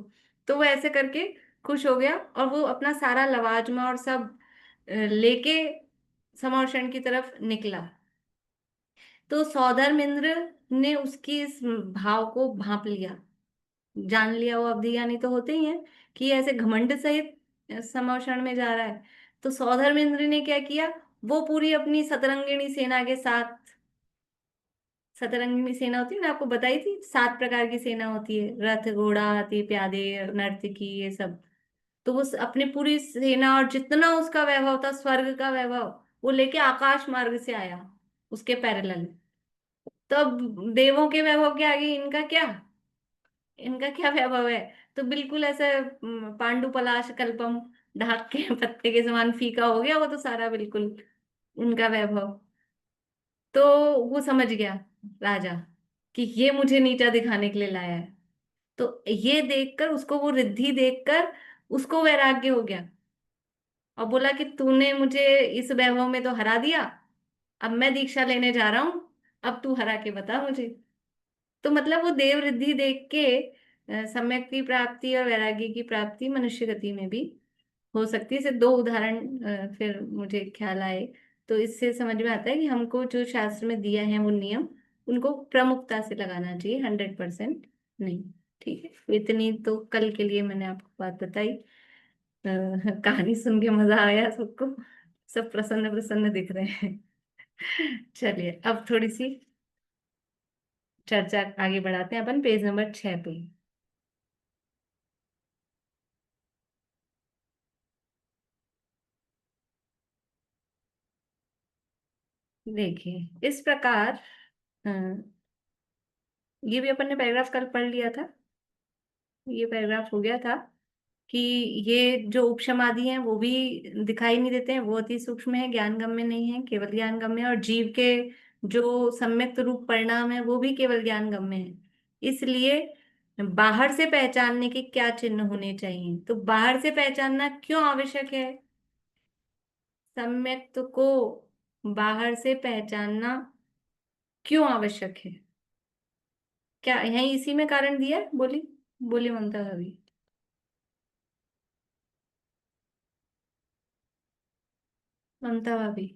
तो वो ऐसे करके खुश हो गया, और वो अपना सारा लवाजमा और सब लेके समर्षण की तरफ निकला। तो सौधर्मेंद्र ने उसकी इस भाव को भांप लिया, जान लिया। वो अवधिज्ञानी तो होते ही हैं कि ऐसे घमंड सहित समर्षण में जा रहा है। तो सौधर्मेंद्र ने क्या किया, वो पूरी अपनी सतरंगिणी सेना के साथ, सतरंगिणी सेना होती है ना, आपको बताई थी 7 प्रकार की सेना होती है, रथ घोड़ा हाथी प्यादे नर्तकी ये सब। तो वो अपनी पूरी सेना और जितना उसका वैभव था, स्वर्ग का वैभव, वो लेके आकाश मार्ग से आया उसके पैरेलल। तब देवों के वैभव के आगे इनका क्या, इनका क्या वैभव है। तो बिल्कुल ऐसे पांडु पलाश कल्पम, ढाक के पत्ते के समान फीका हो गया वो तो सारा बिल्कुल उनका वैभव। तो वो समझ गया राजा कि ये मुझे नीचा दिखाने के लिए लाया है। तो ये देखकर उसको, वो रिद्धि देखकर उसको वैराग्य हो गया, और बोला कि तूने मुझे इस वैभव में तो हरा दिया, अब मैं दीक्षा लेने जा रहा हूं, अब तू हरा के बता मुझे। तो मतलब वो देव रिद्धि देख के सम्यक की प्राप्ति और वैराग्य की प्राप्ति मनुष्य गति में भी हो सकती है। इसे 2 उदाहरण फिर मुझे ख्याल आए। तो इससे समझ में आता है कि हमको जो शास्त्र में दिया है वो नियम, उनको प्रमुखता से लगाना चाहिए, 100% नहीं। ठीक है, तो इतनी तो कल के लिए मैंने आपको बात बताई। कहानी सुन के मजा आया सबको, सब प्रसन्न प्रसन्न दिख रहे हैं। चलिए अब थोड़ी सी चर्चा आगे बढ़ाते हैं अपन, पेज नंबर 6 पे। देखिए इस प्रकार, अ, ये भी अपन ने पैराग्राफ कल पढ़ लिया था, ये पैराग्राफ हो गया था कि ये जो उपशमादि हैं वो भी दिखाई नहीं देते हैं, वो अति सूक्ष्म है, ज्ञान गम्य नहीं है, केवल ज्ञान गम्य है। और जीव के जो सम्यक रूप परिणाम है वो भी केवल ज्ञान गम्य है। इसलिए बाहर से पहचानने के क्या चिन्ह होने चाहिए, तो बाहर से पहचानना क्यों आवश्यक है, सम्यक्त को बाहर से पहचानना क्यों आवश्यक है? क्या यही इसी में कारण दिया है? बोली बोली ममता भाभी। ममता भाभी,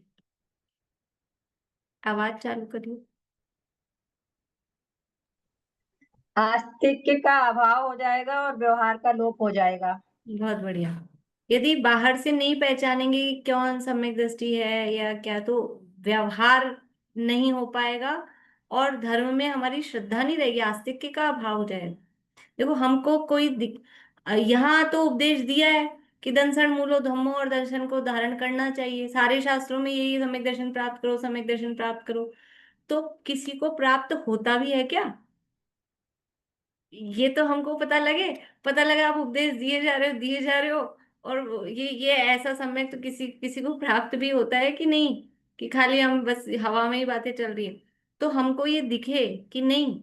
आवाज चालू करिए। आस्तिक्य का अभाव हो जाएगा और व्यवहार का लोप हो जाएगा। बहुत बढ़िया। यदि बाहर से नहीं पहचानेंगे कि कौन सम्यक दृष्टि है या क्या, तो व्यवहार नहीं हो पाएगा और धर्म में हमारी श्रद्धा नहीं रहेगी, आस्तिक्य का अभाव हो जाएगा। देखो हमको कोई यहाँ तो उपदेश दिया है कि दर्शन मूलो धम्मो, और दर्शन को धारण करना चाहिए। सारे शास्त्रों में यही सम्यक दर्शन प्राप्त करो, सम्यक दर्शन प्राप्त करो। तो किसी को प्राप्त होता भी है क्या? ये तो हमको पता लगे, पता लगा आप उपदेश दिए जा रहे हो, दिए जा रहे हो, और ये ऐसा सम्यक तो किसी किसी को प्राप्त भी होता है कि नहीं, कि खाली हम बस हवा में ही बातें चल रही है। तो हमको ये दिखे कि नहीं,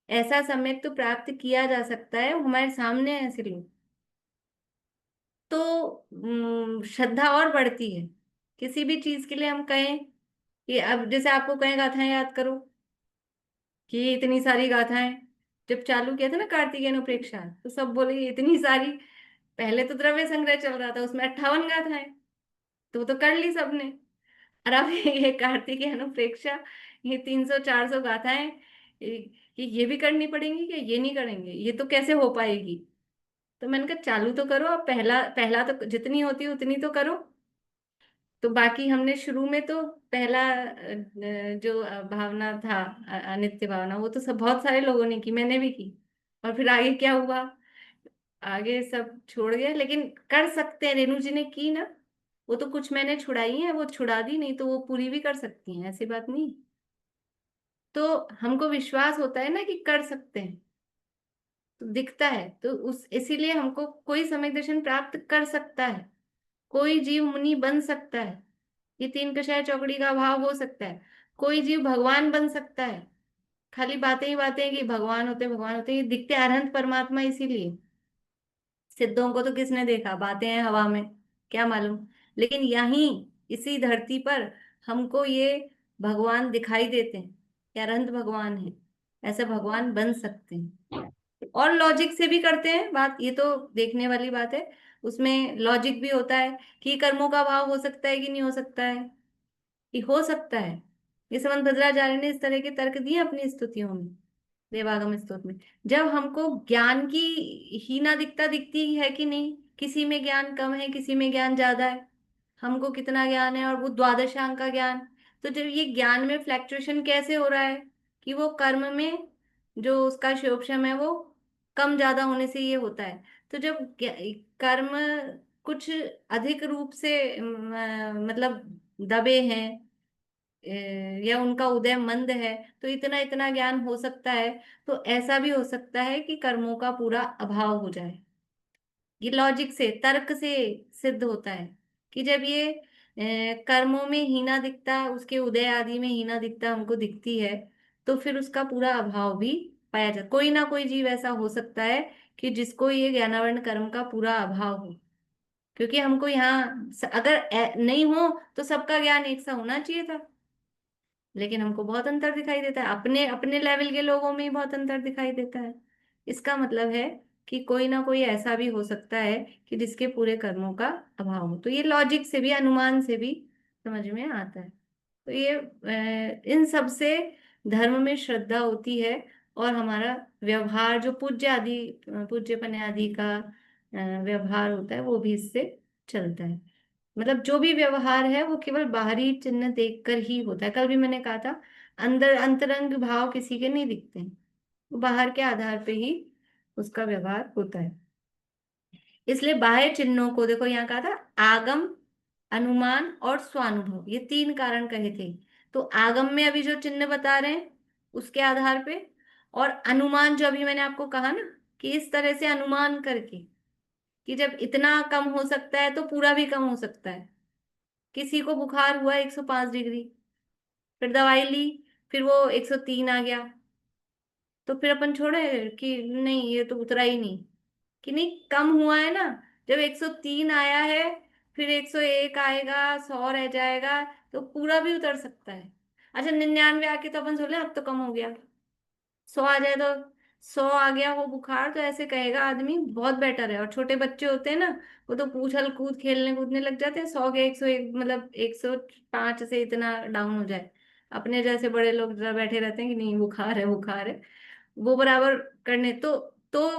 ऐसा सम्यक तो प्राप्त किया जा सकता है, वो हमारे सामने है ऐसे लोग। तो श्रद्धा और बढ़ती है। किसी भी चीज के लिए हम कहें कि अब जैसे आपको कहें गाथाएं याद करो, कि ये इतनी सारी गाथाएं, जब चालू किया था ना कार्तिकेय अनुप्रेक्षा, तो सब बोले ये इतनी सारी। पहले तो द्रव्य संग्रह चल रहा था, उसमें 58 गाथाएं, तो वो तो कर ली सबने। और अब ये कार्तिकेय अनुप्रेक्षा, ये 300 400 गाथाएं, ये भी करनी पड़ेंगी क्या? ये नहीं करेंगे, ये तो कैसे हो पाएगी? तो मैंने कहा चालू तो करो, अब पहला पहला तो जितनी होती है उतनी तो करो। तो बाकी हमने शुरू में तो पहला जो भावना था, अनित्य भावना, वो तो सब बहुत सारे लोगों ने की, मैंने भी की। और फिर आगे क्या हुआ, आगे सब छोड़ गए, लेकिन कर सकते हैं। रेणु जी ने की ना, वो तो कुछ मैंने छुड़ाई है, वो छुड़ा दी, नहीं तो वो पूरी भी कर सकती हैं, ऐसी बात नहीं। तो हमको विश्वास होता है ना कि कर सकते हैं, तो दिखता है, तो उस इसीलिए हमको कोई सम्यक दर्शन प्राप्त कर सकता है, कोई जीव मुनि बन सकता है, ये तीन कषाय चौकड़ी का अभाव हो सकता है, कोई जीव भगवान बन सकता है। खाली बातें ही बातें कि भगवान होते भगवान होते, ये दिखते अनंत परमात्मा। इसीलिए सिद्धों को तो किसने देखा, बातें हैं हवा में, क्या मालूम। लेकिन यहीं इसी धरती पर हमको ये भगवान दिखाई देते हैं, ये अनंत भगवान है, ऐसे भगवान बन सकते हैं। और लॉजिक से भी करते हैं बात, ये तो देखने वाली बात है। उसमें लॉजिक भी होता है कि कर्मों का अभाव हो सकता है कि नहीं हो सकता है, कि हो सकता है। ये संबंध भद्राचार्य ने इस तरह के तर्क दिए अपनी स्तुतियों में, देवागम स्तोत्र में। जब हमको ज्ञान की हीनादिकता दिखती है कि नहीं, किसी में ज्ञान कम है, किसी में ज्ञान ज्यादा है, हमको कितना ज्ञान है और वो द्वादशांक का ज्ञान। तो जब ये ज्ञान में फ्लैक्चुएशन कैसे हो रहा है, कि वो कर्म में जो उसका शोषम है वो कम ज्यादा होने से ये होता है। तो जब कर्म कुछ अधिक रूप से मतलब दबे हैं, या उनका उदय मंद है, तो इतना इतना ज्ञान हो सकता है। तो ऐसा भी हो सकता है कि कर्मों का पूरा अभाव हो जाए। ये लॉजिक से, तर्क से सिद्ध होता है कि जब ये कर्मों में हीना दिखता, उसके उदय आदि में हीना दिखता हमको दिखती है, तो फिर उसका पूरा अभाव भी पाया जाता। कोई ना कोई जीव ऐसा हो सकता है कि जिसको ये ज्ञानावरण कर्म का पूरा अभाव हो। क्योंकि हमको यहाँ अगर नहीं हो तो सबका ज्ञान एक सा होना चाहिए था, लेकिन हमको बहुत अंतर दिखाई देता है, अपने अपने लेवल के लोगों में ही बहुत अंतर दिखाई देता है। इसका मतलब है कि कोई ना कोई ऐसा भी हो सकता है कि जिसके पूरे कर्मों का अभाव हो। तो ये लॉजिक से भी, अनुमान से भी समझ में आता है। तो ये इन सब से धर्म में श्रद्धा होती है, और हमारा व्यवहार जो पूज्य आदि, पूज्यपन आदि का व्यवहार होता है, वो भी इससे चलता है। मतलब जो भी व्यवहार है वो केवल बाहरी चिन्ह देखकर ही होता है। कल भी मैंने कहा था, अंदर अंतरंग भाव किसी के नहीं दिखते हैं, वो बाहर के आधार पे ही उसका व्यवहार होता है। इसलिए बाह्य चिन्हों को देखो, यहाँ कहा था आगम, अनुमान और स्वानुभव, ये तीन कारण कहे थे। तो आगम में अभी जो चिन्ह बता रहे हैं उसके आधार पे, और अनुमान जो अभी मैंने आपको कहा ना, कि इस तरह से अनुमान करके कि जब इतना कम हो सकता है तो पूरा भी कम हो सकता है। किसी को बुखार हुआ 105 डिग्री, फिर दवाई ली, फिर वो 103 आ गया, तो फिर अपन छोड़े कि नहीं ये तो उतरा ही नहीं, कि नहीं कम हुआ है ना। जब 103 आया है फिर 101 आएगा, 100 रह जाएगा, तो पूरा भी उतर सकता है। अच्छा 99 आके तो अपन सोचे अब तो कम हो गया, 100 आ जाए तो 100 आ गया हो बुखार, तो ऐसे कहेगा आदमी बहुत बेटर है। और छोटे बच्चे होते हैं ना, वो तो उछल कूद खेलने कूदने लग जाते हैं, 100 के 101 मतलब 105 से इतना डाउन हो जाए। अपने जैसे बड़े लोग जरा बैठे रहते हैं कि नहीं बुखार है बुखार है, वो बराबर करने तो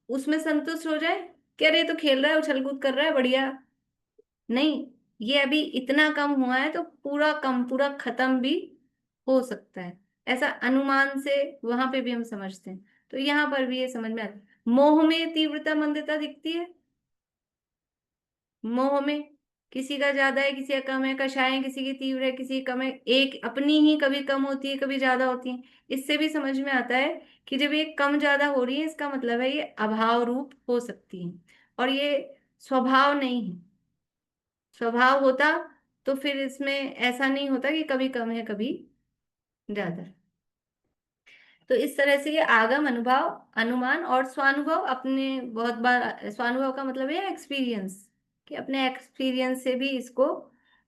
उसमें संतुष्ट हो जाए कि अरे ये तो खेल रहा है उछल कूद कर रहा है बढ़िया। नहीं, ये अभी इतना कम हुआ है तो पूरा कम पूरा खत्म भी हो सकता है, ऐसा अनुमान से वहां पे भी हम समझते हैं। तो यहाँ पर भी ये समझ में आता है। मोह में तीव्रता मंदता दिखती है, मोह में किसी का ज्यादा है किसी का कम है, कषाय किसी की तीव्र है किसी की कम है, एक अपनी ही कभी कम होती है कभी ज्यादा होती है। इससे भी समझ में आता है कि जब ये कम ज्यादा हो रही है इसका मतलब है ये अभाव रूप हो सकती है, और ये स्वभाव नहीं है। स्वभाव होता तो फिर इसमें ऐसा नहीं होता कि कभी कम है कभी ज्यादा। तो इस तरह से ये आगम, अनुभव, अनुमान और स्वानुभव, अपने बहुत बार स्वानुभव का मतलब है एक्सपीरियंस, कि अपने एक्सपीरियंस से भी इसको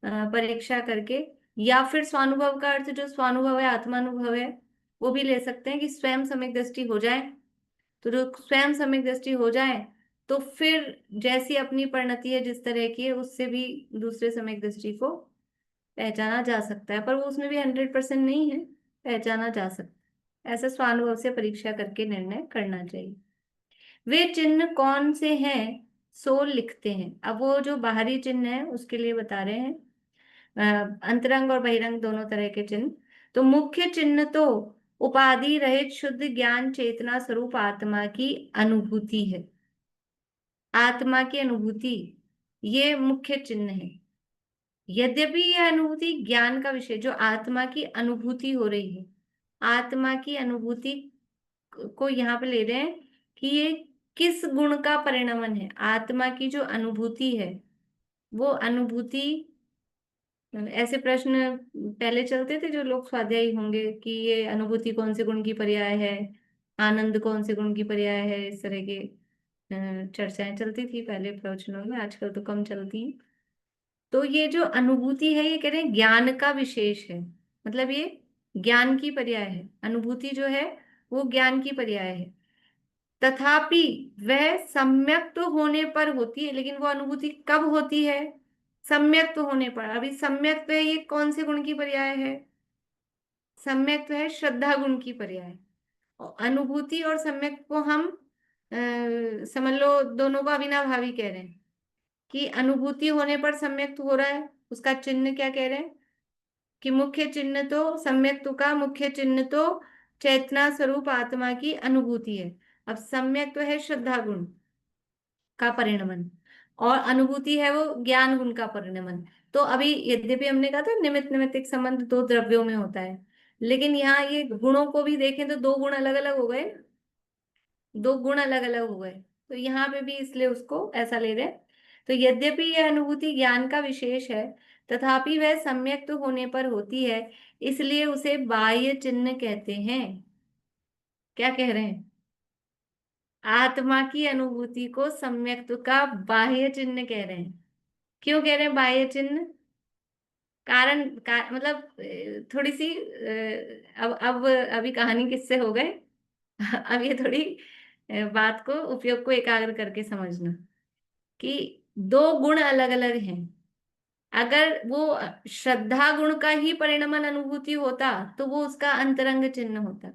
परीक्षा करके, या फिर स्वानुभव का अर्थ जो स्वानुभव है आत्मानुभव है वो भी ले सकते हैं कि स्वयं सम्यक दृष्टि हो जाए। तो जो स्वयं सम्यक दृष्टि हो जाए तो फिर जैसी अपनी परिणति है जिस तरह की है उससे भी दूसरे सम्यक दृष्टि को पहचाना जा सकता है, पर वो उसमें भी 100% नहीं है, पहचाना जा सकता है। ऐसा स्वानुभव से परीक्षा करके निर्णय करना चाहिए। वे चिन्ह कौन से हैं सो लिखते हैं। अब वो जो बाहरी चिन्ह है उसके लिए बता रहे हैं, अंतरंग और बहिरंग दोनों तरह के चिन्ह। तो मुख्य चिन्ह तो उपाधि रहित शुद्ध ज्ञान चेतना स्वरूप आत्मा की अनुभूति है। आत्मा की अनुभूति ये मुख्य चिन्ह है। यद्यपि यह अनुभूति ज्ञान का विषय, जो आत्मा की अनुभूति हो रही है, आत्मा की अनुभूति को यहाँ पे ले रहे हैं कि ये किस गुण का परिणमन है। आत्मा की जो अनुभूति है वो अनुभूति, ऐसे प्रश्न पहले चलते थे जो लोग स्वाध्यायी होंगे कि ये अनुभूति कौन से गुण की पर्याय है, आनंद कौन से गुण की पर्याय है, इस तरह के चर्चाएं चलती थी पहले प्रवचनों में, आजकल तो कम चलती हैं। तो ये जो अनुभूति है ये कह रहे हैं ज्ञान का विशेष है, मतलब ये ज्ञान की पर्याय है। अनुभूति जो है वो ज्ञान की पर्याय है। तथापि वह सम्यक्त होने पर होती है, लेकिन वो अनुभूति कब होती है? सम्यक्त होने पर। अभी सम्यक्त है ये कौन से गुण की पर्याय है? सम्यक्त है श्रद्धा गुण की पर्याय। और अनुभूति और सम्यक्त को हम समझ लो दोनों को अविनाभावी कह रहे हैं कि अनुभूति होने पर सम्यक्त हो रहा है, उसका चिन्ह क्या कह रहे हैं कि मुख्य चिन्ह तो सम्यक्त का मुख्य चिन्ह तो चेतना स्वरूप आत्मा की अनुभूति है। अब सम्यक्त है श्रद्धा गुण का परिणमन और अनुभूति है वो ज्ञान गुण का परिणमन। तो अभी यद्यपि हमने कहा था निमित्त निमित्तिक संबंध दो द्रव्यों में होता है, लेकिन यहाँ ये गुणों को भी देखें तो दो गुण अलग अलग हो गए, दो गुण अलग अलग हो गए। तो यहाँ पे भी इसलिए उसको ऐसा ले रहे हैं। तो यद्यपि यह अनुभूति ज्ञान का विशेष है तथापि वह सम्यक्त होने पर होती है, इसलिए उसे बाह्य चिन्ह कहते हैं। क्या कह रहे हैं? आत्मा की अनुभूति को सम्यक्त का बाह्य चिन्ह कह रहे हैं। क्यों कह रहे हैं बाह्य चिन्ह? मतलब थोड़ी सी अब अभी कहानी किससे हो गए अब ये थोड़ी बात को उपयोग को एकाग्र करके समझना कि दो गुण अलग अलग हैं। अगर वो श्रद्धा गुण का ही परिणमन अनुभूति होता तो वो उसका अंतरंग चिन्ह होता,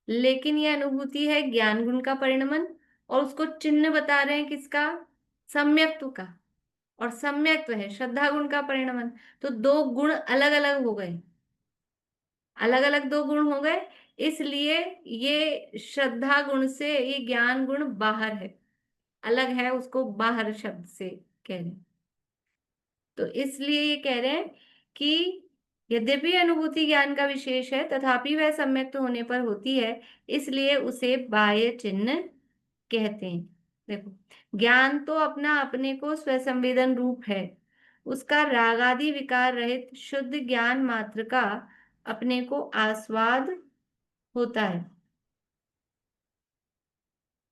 लेकिन ये अनुभूति है ज्ञान गुण का परिणमन और उसको चिन्ह बता रहे हैं किसका? सम्यक्त्व का। और सम्यक्त्व है श्रद्धा गुण का परिणमन। तो दो गुण अलग अलग हो गए, अलग अलग दो गुण हो गए, इसलिए ये श्रद्धा गुण से ये ज्ञान गुण बाहर है, अलग है, उसको बाहर शब्द से कह रहे हैं। तो इसलिए ये कह रहे हैं कि यद्यपि अनुभूति ज्ञान का विशेष है तथापि वह सम्यक्त होने पर होती है, इसलिए उसे बाह्य चिन्ह कहते हैं। देखो ज्ञान तो अपना अपने को स्वसंवेदन रूप है, उसका रागादि विकार रहित शुद्ध ज्ञान मात्र का अपने को आस्वाद होता है।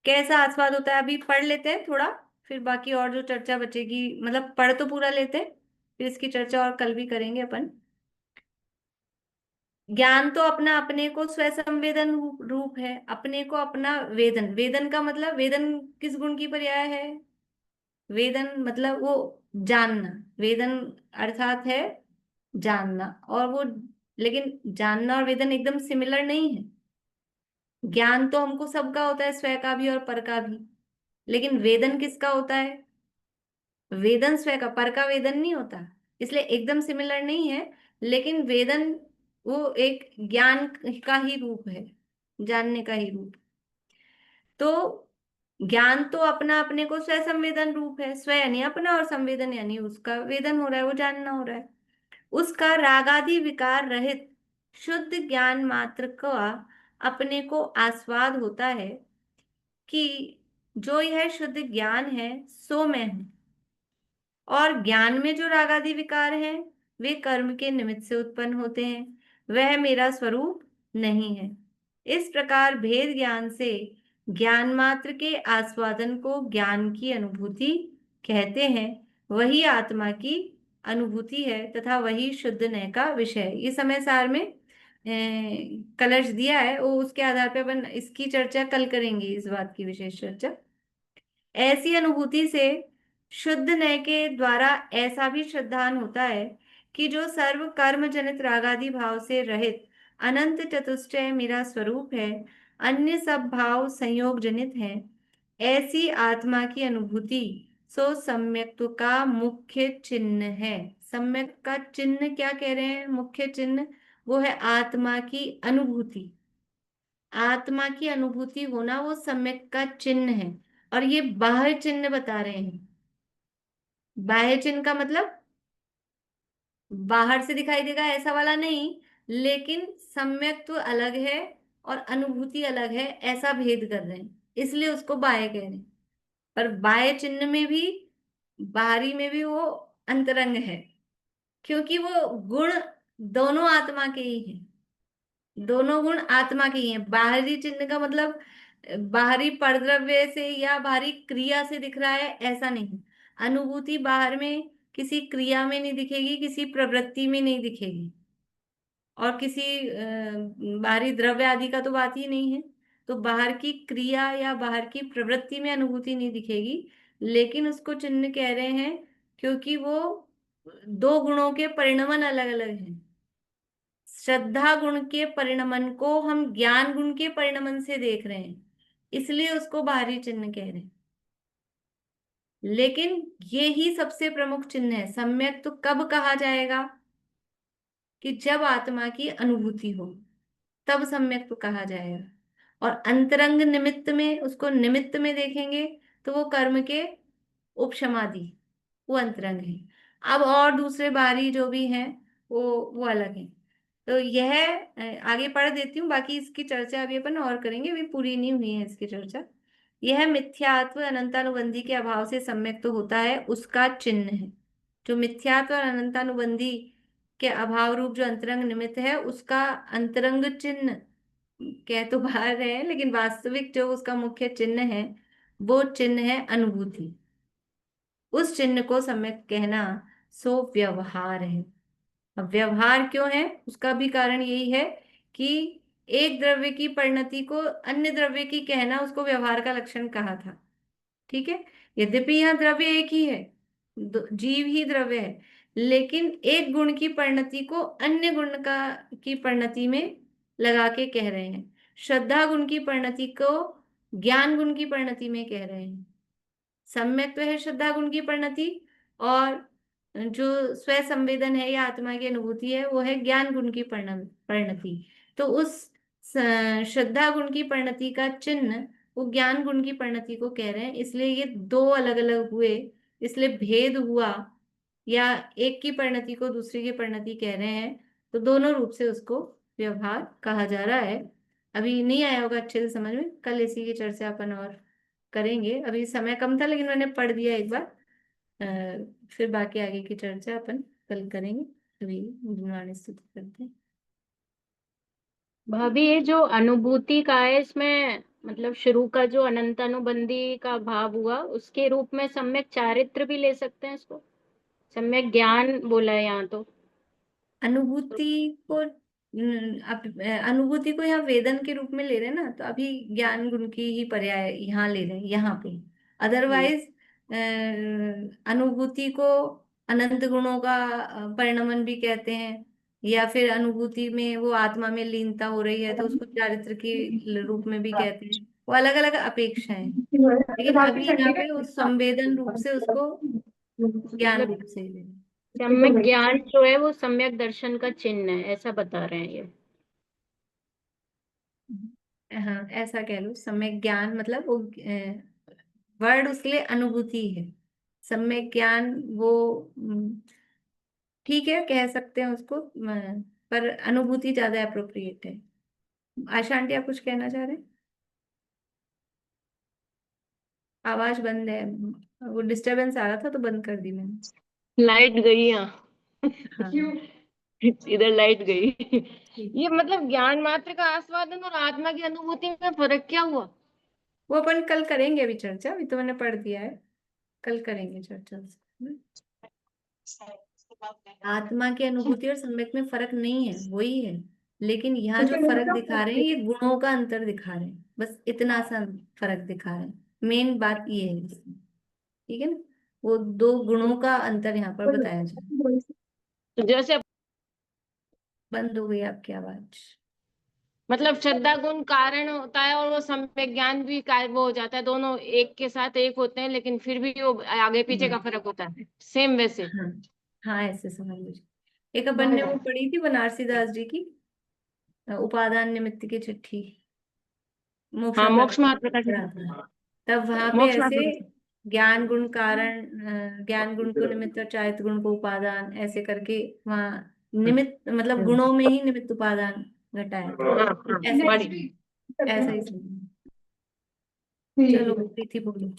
कैसा आस्वाद होता है अभी पढ़ लेते हैं थोड़ा, फिर बाकी और जो चर्चा बचेगी, मतलब पढ़ तो पूरा लेते हैं, फिर इसकी चर्चा और कल भी करेंगे अपन। ज्ञान तो अपना अपने को स्व संवेदन रूप है, अपने को अपना वेदन, वेदन का मतलब, वेदन किस गुण की पर्याय है? वेदन मतलब वो जानना, वेदन अर्थात है जानना, और वो, लेकिन जानना और वेदन एकदम सिमिलर नहीं है। ज्ञान तो हमको सबका होता है, स्व का भी और पर का भी, लेकिन वेदन किसका होता है? वेदन स्व का, पर का वेदन नहीं होता, इसलिए एकदम सिमिलर नहीं है। लेकिन वेदन वो एक ज्ञान का ही रूप है, जानने का ही रूप। तो ज्ञान तो अपना अपने को स्व संवेदन रूप है, स्व यानी अपना और संवेदन यानी उसका वेदन हो रहा है, वो जानना हो रहा है। उसका रागादि विकार रहित शुद्ध ज्ञान मात्र का अपने को आस्वाद होता है कि जो यह शुद्ध ज्ञान है सो मैं हूं, और ज्ञान में जो रागादि विकार हैं वे कर्म के निमित्त से उत्पन्न होते हैं, वह मेरा स्वरूप नहीं है। इस प्रकार भेद ज्ञान से ज्ञान मात्र के आस्वादन को ज्ञान की अनुभूति कहते हैं, वही आत्मा की अनुभूति है तथा वही शुद्ध नय का विषय है। ये समय सार में कलश दिया है, वो उसके आधार पर अपन इसकी चर्चा कल करेंगे, इस बात की विशेष चर्चा। ऐसी अनुभूति से शुद्ध नय के द्वारा ऐसा भी श्रद्धान होता है कि जो सर्व कर्म जनित रागादि भाव से रहित अनंत चतुष्टय मेरा स्वरूप है, अन्य सब भाव संयोग जनित हैं, ऐसी आत्मा की अनुभूति सो सम्यक्त्व का मुख्य चिन्ह है। सम्यक का चिन्ह क्या कह रहे हैं? मुख्य चिन्ह वो है आत्मा की अनुभूति। आत्मा की अनुभूति होना वो सम्यक का चिन्ह है, और ये बाह्य चिन्ह बता रहे हैं। बाह्य चिन्ह का मतलब बाहर से दिखाई देगा ऐसा वाला नहीं, लेकिन सम्यक्त्व अलग है और अनुभूति अलग है, ऐसा भेद कर रहे हैं, इसलिए उसको बाह्य कह रहे हैं। पर बाह्य चिन्ह में भी, बाहरी में भी वो अंतरंग है, क्योंकि वो गुण दोनों आत्मा के ही हैं, दोनों गुण आत्मा के ही हैं। बाहरी चिन्ह का मतलब बाहरी परद्रव्य से या बाहरी क्रिया से दिख रहा है ऐसा नहीं। अनुभूति बाहर में किसी क्रिया में नहीं दिखेगी, किसी प्रवृत्ति में नहीं दिखेगी, और किसी बाहरी द्रव्य आदि का तो बात ही नहीं है। तो बाहर की क्रिया या बाहर की प्रवृत्ति में अनुभूति नहीं दिखेगी, लेकिन उसको चिन्ह कह रहे हैं क्योंकि वो दो गुणों के परिणमन अलग अलग हैं। श्रद्धा गुण के परिणमन को हम ज्ञान गुण के परिणमन से देख रहे हैं, इसलिए उसको बाहरी चिन्ह कह रहे हैं। लेकिन ये ही सबसे प्रमुख चिन्ह है। सम्यक तो कब कहा जाएगा? कि जब आत्मा की अनुभूति हो, तब सम्यक तो कहा जाएगा। और अंतरंग निमित्त में, उसको निमित्त में देखेंगे तो वो कर्म के उपशमादि, वो अंतरंग है। अब और दूसरे बाहरी जो भी हैं वो अलग है। तो यह आगे पढ़ देती हूँ, बाकी इसकी चर्चा अभी अपन और करेंगे, अभी पूरी नहीं हुई है इसकी चर्चा। यह मिथ्यात्व अनंतानुबंधी के अभाव से सम्यक तो होता है, उसका चिन्ह है। जो मिथ्यात्व और अनंतानुबंधी के अभाव रूप जो अंतरंग निमित्त है, उसका अंतरंग चिन्ह कह तो बाहर है, लेकिन वास्तविक जो उसका मुख्य चिन्ह है वो चिन्ह है अनुभूति। उस चिन्ह को सम्यक कहना सो व्यवहार है। अब व्यवहार क्यों है? उसका भी कारण यही है कि एक द्रव्य की परिणति को अन्य द्रव्य की कहना उसको व्यवहार का लक्षण कहा था। ठीक है, यद्यपि यहाँ द्रव्य एक ही है, जीव ही द्रव्य है, लेकिन एक गुण की परिणति को अन्य गुण का की परिणति में लगा के कह रहे हैं। श्रद्धा गुण की परिणति को ज्ञान गुण की परिणति में कह रहे हैं। सम्यक तो है श्रद्धा गुण की परिणति, और जो स्व संवेदन है या आत्मा की अनुभूति है वो है ज्ञान गुण की परिणति। तो उस श्रद्धा गुण की परिणति का चिन्ह वो ज्ञान गुण की परिणति को कह रहे हैं, इसलिए ये दो अलग अलग हुए, इसलिए भेद हुआ, या एक की परिणति को दूसरी की परिणति कह रहे हैं, तो दोनों रूप से उसको व्यवहार कहा जा रहा है। अभी नहीं आया होगा अच्छे से समझ में, कल इसी की चर्चा अपन और करेंगे। अभी समय कम था लेकिन मैंने पढ़ दिया एक बार, फिर बाकी आगे की चर्चा अपन कल करेंगे। अभी गुणगान स्तुति करते हैं। भाभी ये जो अनुभूति का है इसमें मतलब शुरू का जो अनंतानुबंधी का भाव हुआ उसके रूप में सम्यक चारित्र भी ले सकते हैं इसको। सम्यक ज्ञान बोला है यहाँ तो। अनुभूति को अनुभूति को यहाँ वेदन के रूप में ले रहे हैं ना, तो अभी ज्ञान गुण की ही पर्याय यहाँ ले रहे हैं यहाँ पे। अदरवाइज अनुभूति को अनंत गुणों का परिणमन भी कहते हैं, या फिर अनुभूति में वो आत्मा में लीनता हो रही है तो उसको चारित्र के रूप में भी कहते हैं। वो अलग अलग अपेक्षाएं हैं, लेकिन अभी यहाँ पे उस संवेदन रूप से उसको ज्ञान मतलब रूप से ही ले रहे सम्यक ज्ञान जो है वो सम्यक दर्शन का चिन्ह है, ऐसा बता रहे हैं ये। हैं। हाँ, ऐसा कह लो। सम्यक ज्ञान मतलब वो वर्ड उसके लिए अनुभूति है। सम्यक ज्ञान वो ठीक है, कह सकते हैं उसको, पर अनुभूति ज्यादा अप्रोप्रिएट है। आशा आंटी, आप कुछ कहना चाह रहे हैं? आवाज बंद है, वो डिस्टरबेंस आ रहा था तो बंद कर दी मैंने। लाइट गई यहाँ। हाँ इधर लाइट गई। ठीक। ये मतलब ज्ञान मात्र का आस्वादन और आत्मा की अनुभूति में फर्क क्या हुआ? वो अपन कल करेंगे अभी चर्चा, अभी तो मैंने पढ़ दिया है, कल करेंगे चर्चा उसकी। आत्मा की अनुभूति और सम्यक में फर्क नहीं है, वही है। लेकिन यहाँ जो फर्क दिखा रहे हैं ये गुणों का अंतर दिखा रहे हैं, बस इतना सा फर्क दिखा रहे हैं। मेन बात ये है इसमें, ठीक है ना। वो दो गुणों का अंतर यहाँ पर बताया जाए। तो जैसे बंद हो गई आपकी आवाज। मतलब श्रद्धा गुण कारण होता है और वो सम्यक ज्ञान भी वो हो जाता है, दोनों एक के साथ एक होते हैं लेकिन फिर भी वो आगे पीछे का हाँ फर्क होता है, सेम वैसे। हाँ हाँ, ऐसे समझ लीजिए। एक अपन ने वो पढ़ी थी बनारसी दास जी की उपादान निमित्त की चिट्ठी, मोक्ष हाँ, में मोक्ष प्रकट मात्र का पढ़ा था। तब वहां पे मोक्ष ऐसे मात्र ज्ञान गुण कारण, ज्ञान गुण को निमित्त और चारित्र गुण को उपादान, ऐसे करके वहाँ निमित्त मतलब गुणों में ही निमित्त उपादान घटाया था। हाँ, हाँ, ऐसा ही बड़ी। समझ- ऐसा ही समझ। चलो प्रीति बोलो।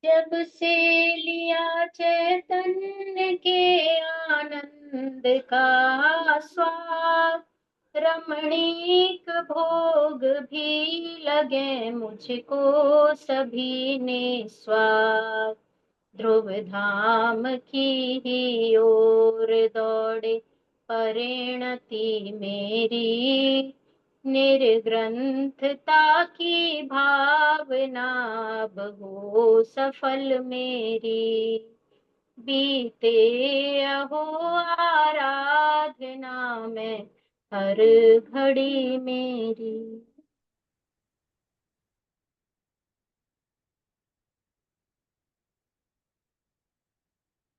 जब से लिया चैतन्य के आनंद का स्वाद, रमणीक भोग भी लगे मुझको सभी ने स्वाद। ध्रुव धाम की ही ओर दौड़े परिणति मेरी, निर्ग्रंथता की भावना अब हो सफल मेरी। बीते अहो आराधना में हर घड़ी मेरी।